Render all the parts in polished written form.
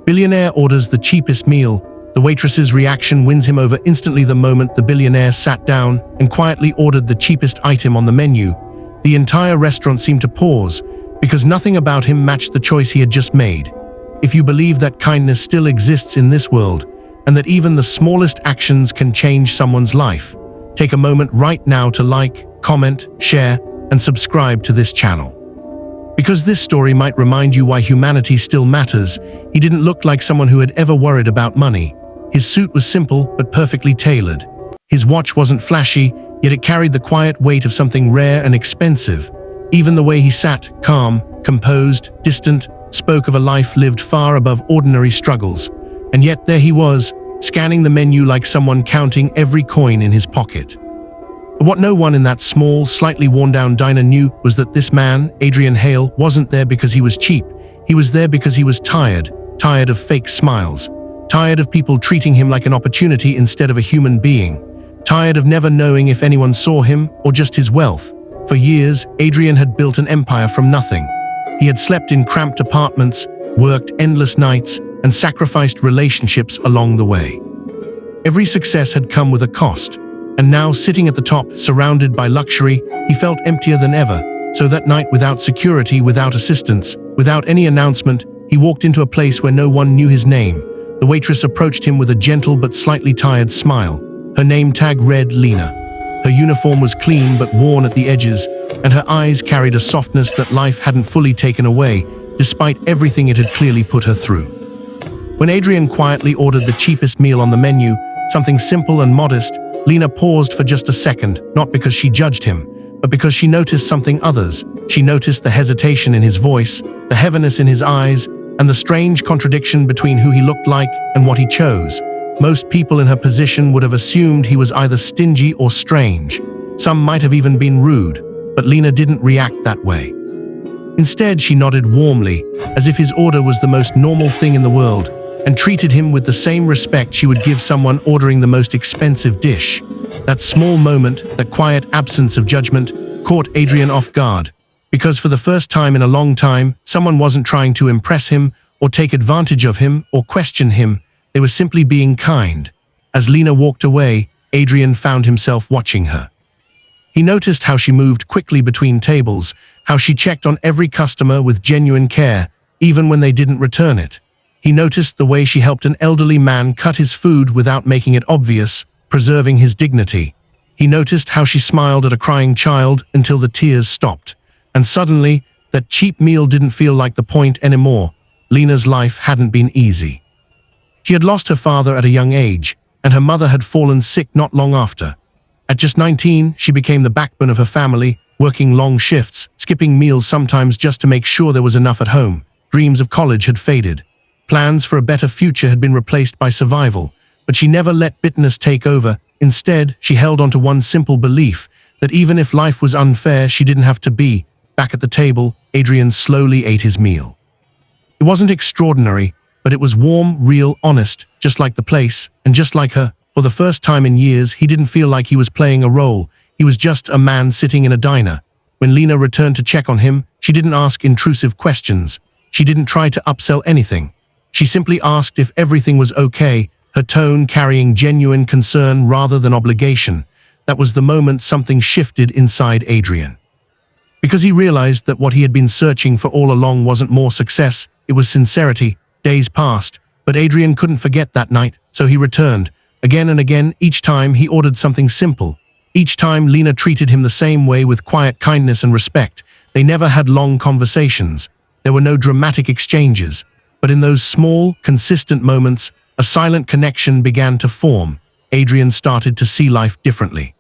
Billionaire orders the cheapest meal. The waitress's reaction wins him over instantly the moment the billionaire sat down and quietly ordered the cheapest item on the menu. The entire restaurant seemed to pause, because nothing about him matched the choice he had just made. If you believe that kindness still exists in this world, and that even the smallest actions can change someone's life, take a moment right now to like, comment, share, and subscribe to this channel. Because this story might remind you why humanity still matters. He didn't look like someone who had ever worried about money. His suit was simple but perfectly tailored. His watch wasn't flashy, yet it carried the quiet weight of something rare and expensive. Even the way he sat, calm, composed, distant, spoke of a life lived far above ordinary struggles. And yet there he was, scanning the menu like someone counting every coin in his pocket. But what no one in that small, slightly worn-down diner knew was that this man, Adrian Hale, wasn't there because he was cheap. He was there because he was tired of fake smiles, tired of people treating him like an opportunity instead of a human being, tired of never knowing if anyone saw him or just his wealth. For years, Adrian had built an empire from nothing. He had slept in cramped apartments, worked endless nights, and sacrificed relationships along the way. Every success had come with a cost. And now, sitting at the top, surrounded by luxury, he felt emptier than ever. So that night, without security, without assistance, without any announcement, he walked into a place where no one knew his name. The waitress approached him with a gentle but slightly tired smile. Her name tag read Lena. Her uniform was clean but worn at the edges, and her eyes carried a softness that life hadn't fully taken away, despite everything it had clearly put her through. When Adrian quietly ordered the cheapest meal on the menu, something simple and modest, Lena paused for just a second, not because she judged him, but because she noticed something others. She noticed the hesitation in his voice, the heaviness in his eyes, and the strange contradiction between who he looked like and what he chose. Most people in her position would have assumed he was either stingy or strange. Some might have even been rude, but Lena didn't react that way. Instead, she nodded warmly, as if his order was the most normal thing in the world, and treated him with the same respect she would give someone ordering the most expensive dish. That small moment, that quiet absence of judgment, caught Adrian off guard, because for the first time in a long time, someone wasn't trying to impress him, or take advantage of him, or question him. They were simply being kind. As Lena walked away, Adrian found himself watching her. He noticed how she moved quickly between tables, how she checked on every customer with genuine care, even when they didn't return it. He noticed the way she helped an elderly man cut his food without making it obvious, preserving his dignity. He noticed how she smiled at a crying child until the tears stopped. And suddenly, that cheap meal didn't feel like the point anymore. Lena's life hadn't been easy. She had lost her father at a young age, and her mother had fallen sick not long after. At just 19, she became the backbone of her family, working long shifts, skipping meals sometimes just to make sure there was enough at home. Dreams of college had faded. Plans for a better future had been replaced by survival, but she never let bitterness take over. Instead, she held on to one simple belief, that even if life was unfair, she didn't have to be. Back at the table, Adrian slowly ate his meal. It wasn't extraordinary, but it was warm, real, honest, just like the place, and just like her. For the first time in years, he didn't feel like he was playing a role. He was just a man sitting in a diner. When Lena returned to check on him, she didn't ask intrusive questions. She didn't try to upsell anything. She simply asked if everything was okay, her tone carrying genuine concern rather than obligation. That was the moment something shifted inside Adrian. Because he realized that what he had been searching for all along wasn't more success, it was sincerity. Days passed, but Adrian couldn't forget that night, so he returned. Again and again, each time he ordered something simple. Each time Lena treated him the same way with quiet kindness and respect. They never had long conversations. There were no dramatic exchanges. But in those small, consistent moments, a silent connection began to form. Adrian started to see life differently.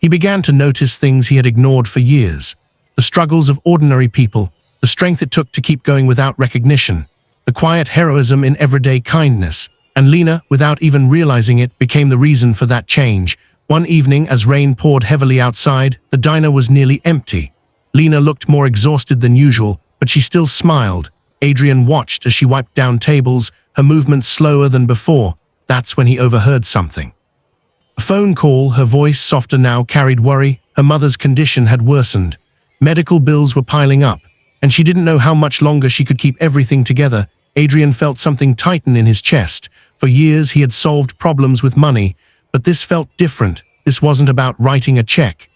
He began to notice things he had ignored for years. The struggles of ordinary people, the strength it took to keep going without recognition, the quiet heroism in everyday kindness. And Lena, without even realizing it, became the reason for that change. One evening, as rain poured heavily outside, the diner was nearly empty. Lena looked more exhausted than usual, but she still smiled. Adrian watched as she wiped down tables, her movements slower than before. That's when he overheard something. A phone call, her voice softer now, carried worry. Her mother's condition had worsened. Medical bills were piling up, and she didn't know how much longer she could keep everything together. Adrian felt something tighten in his chest. For years he had solved problems with money, but this felt different. This wasn't about writing a check.